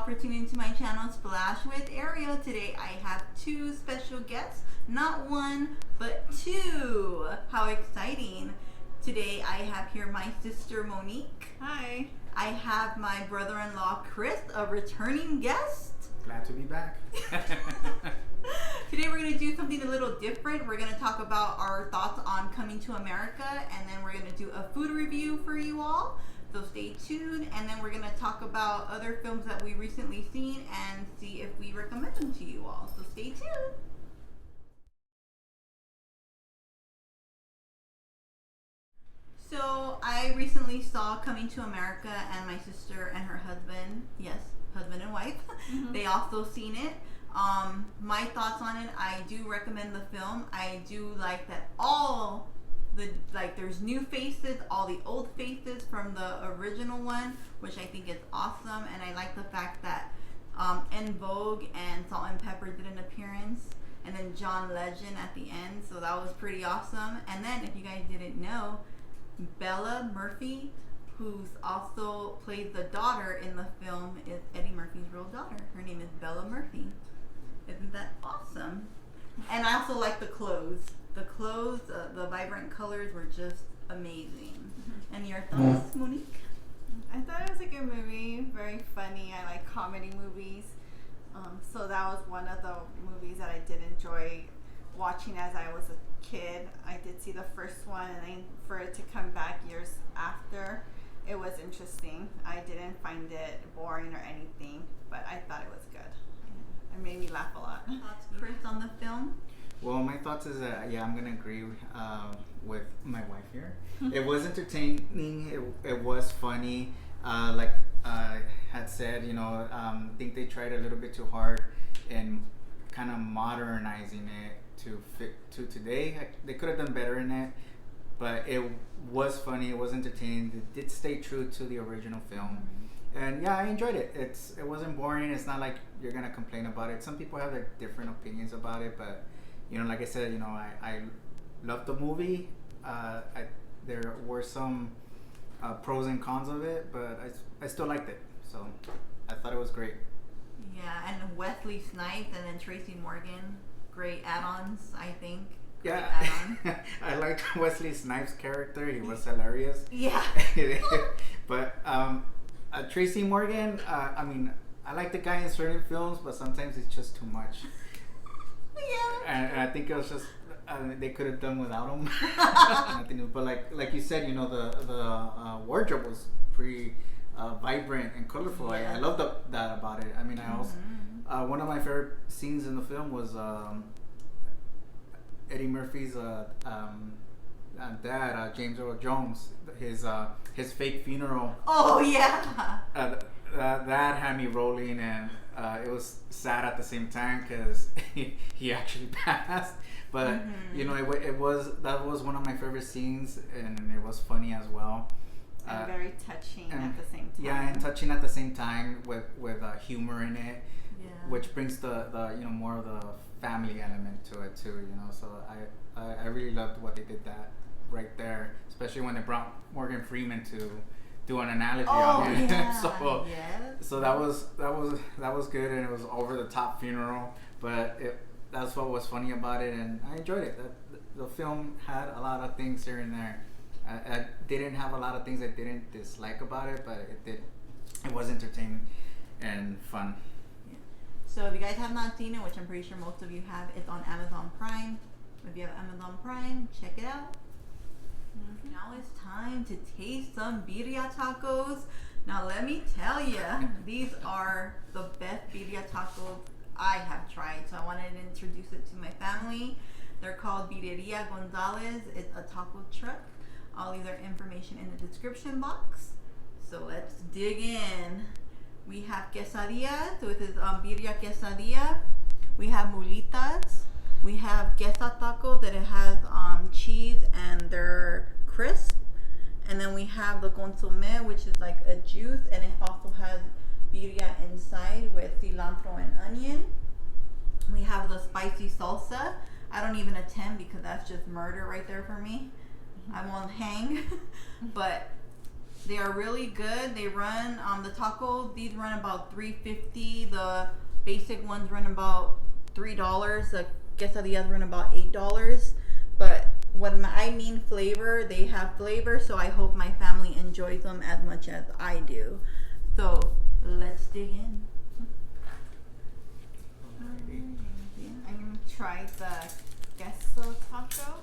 for tuning into my channel, Splash with Ariel. Today I have two special guests, not one, but two. How exciting. Today I have here my sister Monique. Hi. I have my brother-in-law Chris, a returning guest. Glad to be back. Today we're going to do something a little different. We're going to talk about our thoughts on coming to America, and then we're going to do a food review for you all. So stay tuned, and then we're going to talk about other films that we recently seen and see if we recommend them to you all. So stay tuned. So I recently saw Coming to America, and my sister and her husband, yes, husband and wife, they also seen it. My thoughts on it, I do recommend the film. I do like that all the, there's new faces, all the old faces from the original one, which I think is awesome. And I like the fact that En Vogue and Salt and Pepper did an appearance, and then John Legend at the end, so that was pretty awesome. And then, if you guys didn't know, Bella Murphy, who's also plays the daughter in the film, is Eddie Murphy's real daughter. Her name is Bella Murphy. Isn't that awesome? And I also like the clothes. The clothes, the vibrant colors were just amazing. And your thoughts, Monique? I thought it was a good movie, very funny. I like comedy movies. So that was one of the movies that I did enjoy watching as I was a kid. I did see the first one, and then for it to come back years after, it was interesting. I didn't find it boring or anything, but I thought it was good. It made me laugh a lot. Thoughts, Chris, on the film? Well, my thoughts is that, I'm going to agree with my wife here. It was entertaining. It was funny. Like I had said, I think they tried a little bit too hard in kind of modernizing it to fit to today. They could have done better in it, but it was funny. It was entertaining. It did stay true to the original film. And yeah, I enjoyed it. It wasn't boring. It's not like you're gonna complain about it. Some people have their different opinions about it, but like I said, I loved the movie. There were some pros and cons of it, but I still liked it. So I thought it was great. Yeah, and Wesley Snipes and then Tracy Morgan, great add-ons, I think. Great Yeah, add-on. I liked Wesley Snipes' character. He was hilarious. Yeah. But Tracy Morgan, I like the guy in certain films, but sometimes it's just too much. Yeah. And I think it was just they could have done without him. Nothing, but like you said, the wardrobe was pretty vibrant and colorful. Yeah. I loved that about it. I also one of my favorite scenes in the film was Eddie Murphy's dad, James Earl Jones, his fake funeral. Oh yeah. That had me rolling, and it was sad at the same time because he actually passed. But that was one of my favorite scenes, and it was funny as well. And very touching at the same time. Yeah, and touching at the same time with humor in it, which brings the more of the family element to it too. So I really loved what they did that right there, especially when they brought Morgan Freeman to do an analogy on it. Yeah. So that was good, and it was over the top funeral, but that's what was funny about it, and I enjoyed it. The film had a lot of things here and there. I didn't have a lot of things I didn't dislike about it, but it was entertaining and fun. Yeah. So if you guys have not seen it, which I'm pretty sure most of you have, it's on Amazon Prime. If you have Amazon Prime, check it out. Now it's time to taste some birria tacos. Now let me tell you, these are the best birria tacos I have tried. So I wanted to introduce it to my family. They're called Birrieria Gonzalez. It's a taco truck. I'll leave their information in the description box. So let's dig in. We have quesadillas. So it is birria quesadilla. We have mulitas. We have queso tacos that it has cheese and they're crisp. And then we have the consomme, which is like a juice, and it also has birria inside with cilantro and onion. We have the spicy salsa. I don't even attempt because that's just murder right there for me. I won't hang. But They are really good. They run the taco. These run about $3.50. The basic ones run about $3. The quesadillas run about $8. But when I mean flavor, they have flavor. So I hope my family enjoys them as much as I do. So let's dig in. Alrighty. I'm gonna try the queso taco.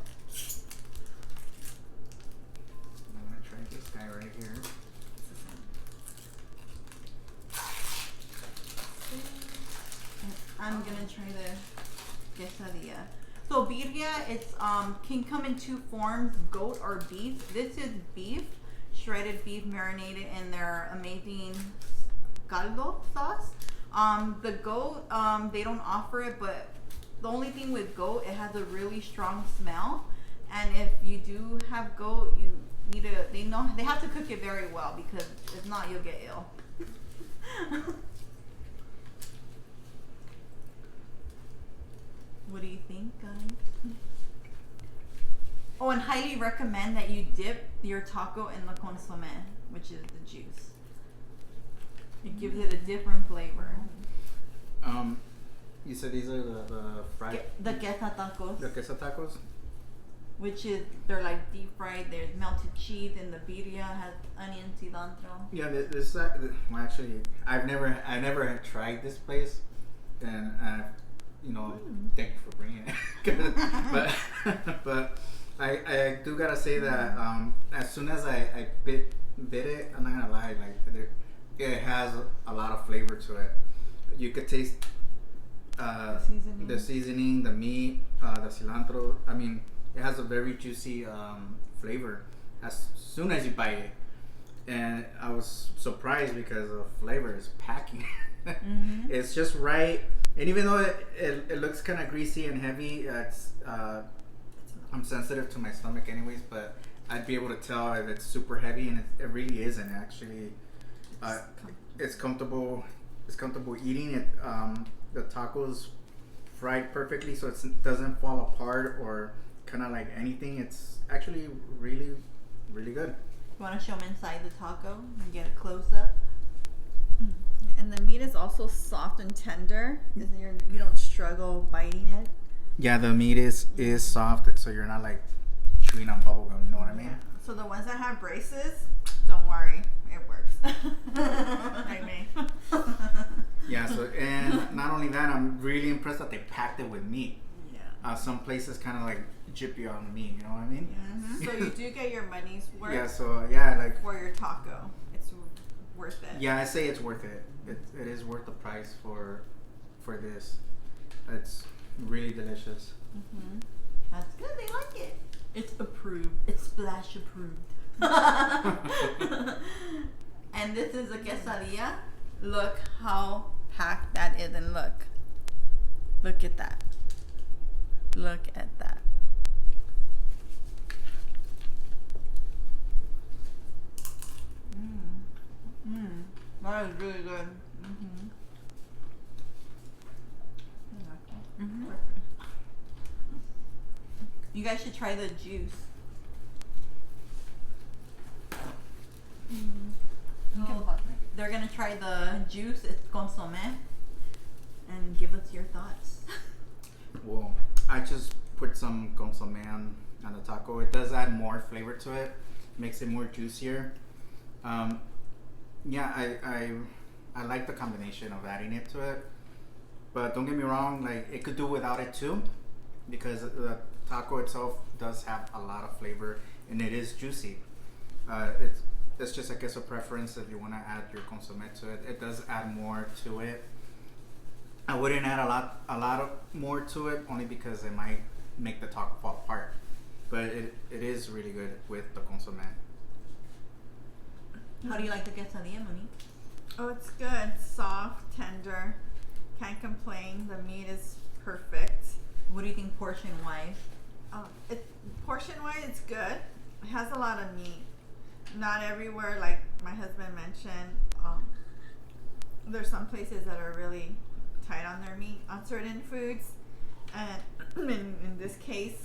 I'm gonna try this guy right here. I'm gonna try the quesadilla. So birria, it's can come in two forms, goat or beef. This is beef, shredded beef marinated in their amazing caldo sauce. The goat, they don't offer it, but the only thing with goat, it has a really strong smell. And if you do have goat, you need to, they have to cook it very well, because if not, you'll get ill. What do you think, guys? Oh, and highly recommend that you dip your taco in the consomme, which is the juice. It gives it a different flavor. You said these are the fried. The queso tacos. The queso tacos. Which is, they're like deep fried. There's melted cheese, and the birria has onion, cilantro. Yeah, this well, actually, I've never had tried this place, and thank you for bringing it. but I do gotta say that as soon as I bit it, I'm not gonna lie, like it has a lot of flavor to it. You could taste the seasoning, the meat, the cilantro. I mean, it has a very juicy flavor as soon as you bite it. And I was surprised because the flavor is packing. It's just right. And even though it looks kind of greasy and heavy, I'm sensitive to my stomach anyways, but I'd be able to tell if it's super heavy, and it really isn't actually. It's comfortable. It's comfortable eating it. The tacos fried perfectly, so it doesn't fall apart or kind of like anything. It's actually really, really good. You want to show them inside the taco and get a close up? And the meat is also soft and tender. You don't struggle biting it. Yeah, the meat is soft, so you're not like chewing on bubble gum. You know what I mean? Yeah. So the ones that have braces, don't worry, it works. Like me. Yeah. So, and not only that, I'm really impressed that they packed it with meat. Yeah. Some places kind of like jip you on the meat. You know what I mean? So you do get your money's worth. Yeah. So yeah, like for your taco, it's worth it. Yeah, I say it's worth it. It is worth the price for this. It's really delicious. That's good. They like it. It's approved. It's Splash approved. And this is a quesadilla. Look how packed that is, and look at that. Look at that. That is really good. You guys should try the juice. They're gonna try the juice. It's consomme, and give us your thoughts. Well, I just put some consomme on the taco. It does add more flavor to it, makes it more juicier. Yeah, I like the combination of adding it to it, but don't get me wrong, like it could do without it too, because the taco itself does have a lot of flavor and it is juicy. It's just, I guess, a preference if you want to add your consomme to it. It does add more to it. I wouldn't add a lot more to it, only because it might make the taco fall apart. But it is really good with the consomme. How do you like the quesadilla, Mami? Oh, it's good. Soft, tender. Can't complain. The meat is perfect. What do you think portion-wise? Portion-wise, it's good. It has a lot of meat. Not everywhere, like my husband mentioned. There's some places that are really tight on their meat on certain foods, and in this case,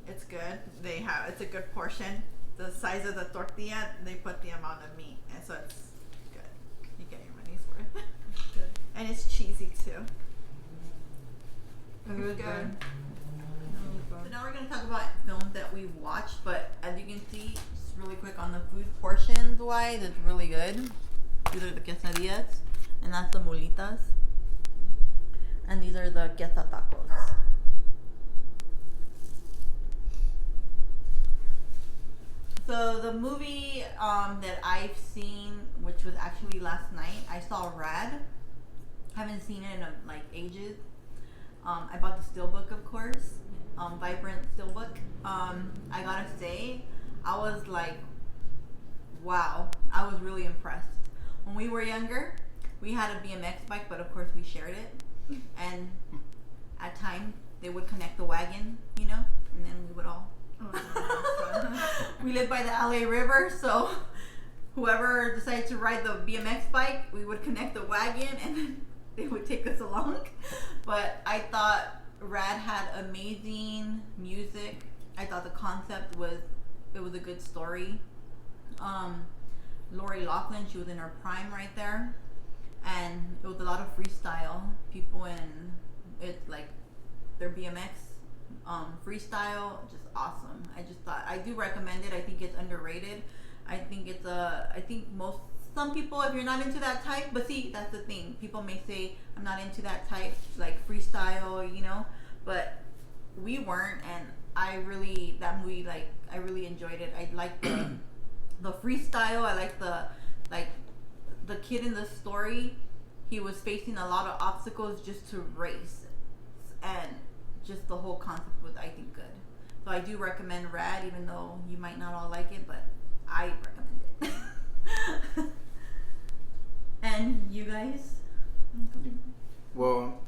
it's good. It's a good portion the size of the tortilla, they put the amount of meat, and so it's good. You get your money's worth. Good. And it's cheesy too. It was Good. good. So now we're going to talk about films that we've watched, but as you can see, just really quick on the food portions wise, it's really good. These are the quesadillas, and that's the molitas. And these are the queso tacos. So the movie that I've seen, which was actually last night, I saw Rad. Haven't seen it in like ages. I bought the steelbook, of course, Vibrant steelbook. I gotta say, I was like, wow, I was really impressed. When we were younger, we had a BMX bike, but of course we shared it. And at times they would connect the wagon, you know, and then we would all. We lived by the LA River, so whoever decided to ride the BMX bike, we would connect the wagon and then they would take us along. But I thought Rad had amazing music. I thought the concept was a good story. Lori Loughlin, she was in her prime right there, and it was a lot of freestyle. People in it, like their BMX freestyle, just awesome. I just thought, I do recommend it. I think it's underrated. I think some people, if you're not into that type, but see, that's the thing. People may say, I'm not into that type, like freestyle, you know, but we weren't, and that movie, like, I really enjoyed it. I liked the freestyle. I liked the kid in the story. He was facing a lot of obstacles just to race, and just the whole concept was, I think, good. So I do recommend Rad, even though you might not all like it, but I recommend it. And you guys? Well,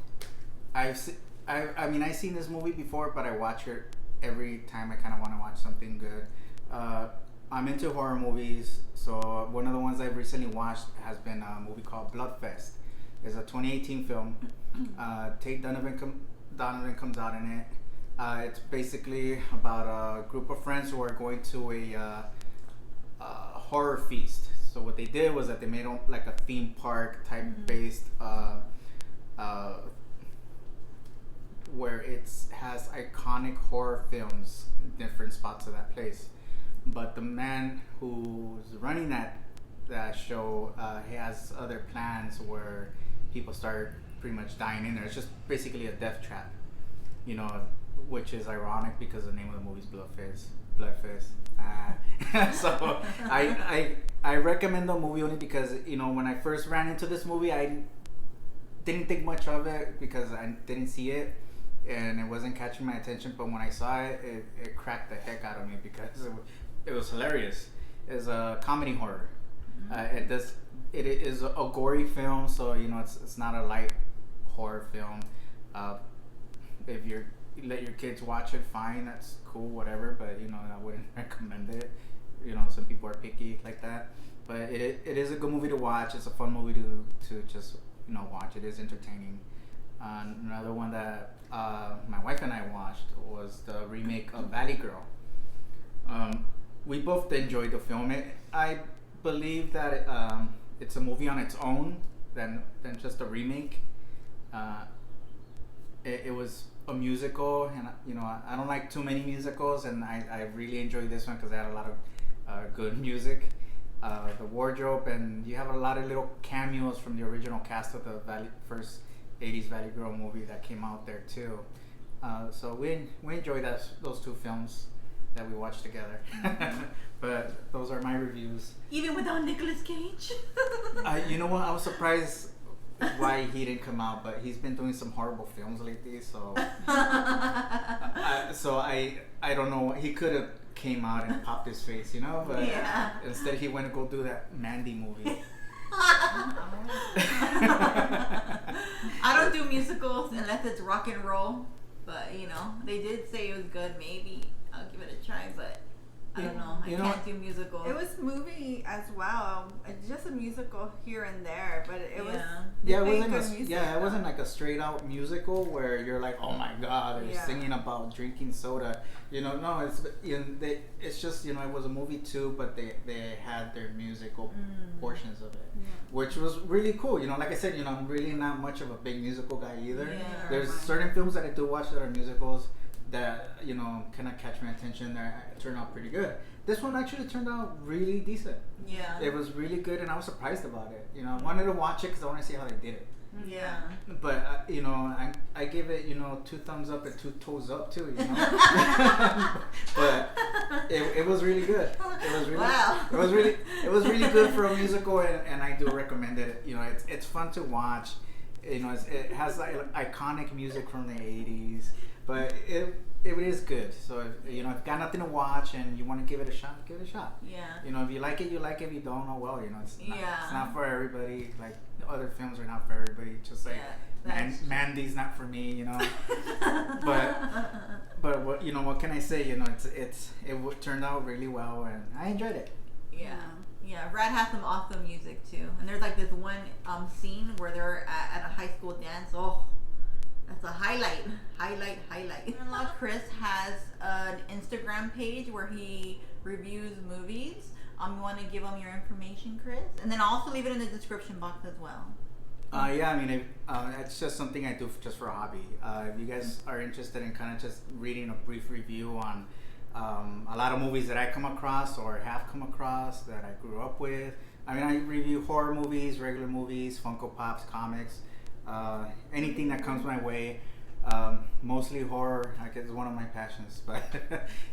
I've seen this movie before, but I watch it every time I kind of want to watch something good. I'm into horror movies, so one of the ones I've recently watched has been a movie called Bloodfest. It's a 2018 film. Tate Donovan comes out in it. It's basically about a group of friends who are going to a horror feast. So what they did was that they made like a theme park type based where it has iconic horror films in different spots of that place. But the man who's running that show, he has other plans where people start pretty much dying in there. It's just basically a death trap, you know, which is ironic because the name of the movie is Bloodfest. So I recommend the movie only because, you know, when I first ran into this movie, I didn't think much of it because I didn't see it and it wasn't catching my attention. But when I saw it, it cracked the heck out of me because it was hilarious. It's a comedy horror. It is a gory film, so, you know, it's not a light horror film. If you let your kids watch it, fine, that's cool, whatever, but, you know, I wouldn't recommend it. You know, some people are picky like that, but it is a good movie to watch. It's a fun movie to just, you know, watch. It is entertaining. Another one that my wife and I watched was the remake of Valley Girl. We both enjoyed the film. I believe that it's a movie on its own than just a remake. It was a musical, and, you know, I don't like too many musicals, and I really enjoyed this one because it had a lot of good music. The wardrobe, and you have a lot of little cameos from the original cast of the first 80s Valley Girl movie that came out there too. So we enjoyed those two films that we watched together. But those are my reviews. Even without Nicolas Cage? You know what? I was surprised why he didn't come out, but he's been doing some horrible films lately, so I don't know. He could have came out and popped his face, you know, but yeah. Instead he went to go do that Mandy movie. I don't do musicals unless it's rock and roll, but, you know, they did say it was good. Maybe I'll give it a try, but I don't know. I can't do musicals. It was movie as well. It's just a musical here and there, but it was. Yeah, it It wasn't like a straight out musical where you're like, oh my god, they're singing about drinking soda. No, it's just it was a movie too, but they had their musical portions of it, which was really cool. Like I said, I'm really not much of a big musical guy either. Yeah, There's certain films that I do watch that are musicals that kind of catch my attention. That turn out pretty good. This one actually turned out really decent. Yeah, it was really good, and I was surprised about it. I wanted to watch it because I want to see how they did it. Yeah, but I give it 2 thumbs up and 2 toes up too. But it was really good. It was really it was really good for a musical, and I do recommend it. It's fun to watch. It has like iconic music from the 80s, but it is good. So if you got nothing to watch and you want to give it a shot, give it a shot. Yeah. If you like it, you like it. If you don't, oh well. It's not for everybody. Like other films are not for everybody. Just like Mandy's not for me. But what can I say? It turned out really well, and I enjoyed it. Yeah, Brad has some awesome music too. And there's like this one scene where they're at a high school dance. Oh, that's a highlight. Chris has an Instagram page where he reviews movies. You want to give him your information, Chris? And then I'll also leave it in the description box as well. It's just something I do just for a hobby. If you guys are interested in kind of just reading a brief review on a lot of movies that I come across or have come across that I grew up with. I review horror movies, regular movies, Funko Pops, comics, anything that comes my way. Mostly horror, I guess, is one of my passions. But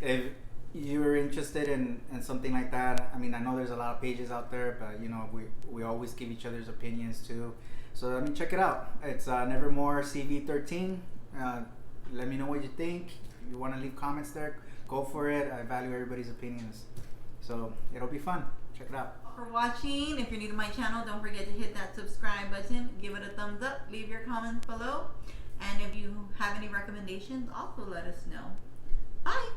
if you're interested in something like that, I know there's a lot of pages out there, but we always give each other's opinions too. So check it out. It's Nevermore CV13. Let me know what you think. If you want to leave comments there, go for it. I value everybody's opinions. So it'll be fun. Check it out. For watching. If you're new to my channel, don't forget to hit that subscribe button. Give it a thumbs up. Leave your comments below. And if you have any recommendations, also let us know. Bye.